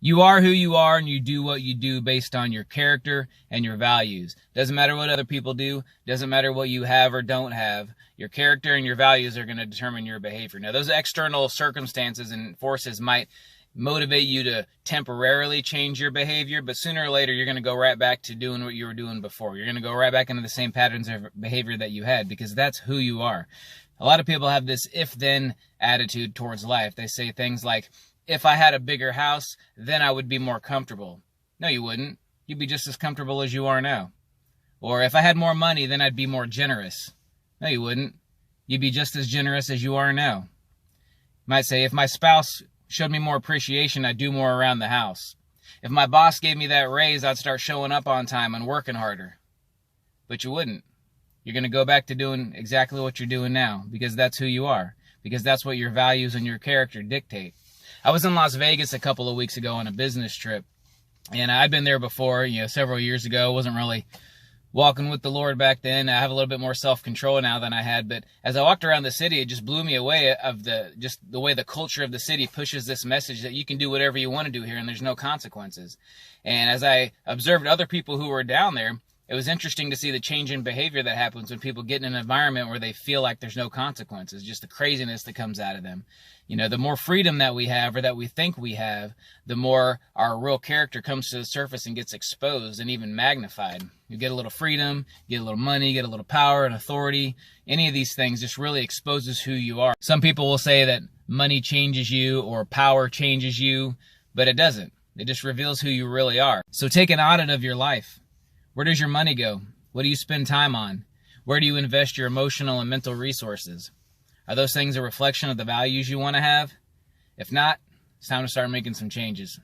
You are who you are, and you do what you do based on your character and your values. Doesn't matter what other people do. Doesn't matter what you have or don't have. Your character and your values are going to determine your behavior. Now, those external circumstances and forces might motivate you to temporarily change your behavior, but sooner or later, you're going to go right back to doing what you were doing before. You're going to go right back into the same patterns of behavior that you had, because that's who you are. A lot of people have this if-then attitude towards life. They say things like, if I had a bigger house, then I would be more comfortable. No, you wouldn't. You'd be just as comfortable as you are now. Or if I had more money, then I'd be more generous. No, you wouldn't. You'd be just as generous as you are now. You might say, if my spouse showed me more appreciation, I'd do more around the house. If my boss gave me that raise, I'd start showing up on time and working harder. But you wouldn't. You're going to go back to doing exactly what you're doing now, because that's who you are, because that's what your values and your character dictate. I was in Las Vegas a couple of weeks ago on a business trip, and I'd been there before, several years ago. Wasn't really walking with the Lord back then. I have a little bit more self-control now than I had, but as I walked around the city, it just blew me away of the way the culture of the city pushes this message that you can do whatever you want to do here and there's no consequences. And as I observed other people who were down there, it was interesting to see the change in behavior that happens when people get in an environment where they feel like there's no consequences, just the craziness that comes out of them. The more freedom that we have, or that we think we have, the more our real character comes to the surface and gets exposed and even magnified. You get a little freedom, you get a little money, you get a little power and authority. Any of these things just really exposes who you are. Some people will say that money changes you or power changes you, but it doesn't. It just reveals who you really are. So take an audit of your life. Where does your money go? What do you spend time on? Where do you invest your emotional and mental resources? Are those things a reflection of the values you want to have? If not, it's time to start making some changes.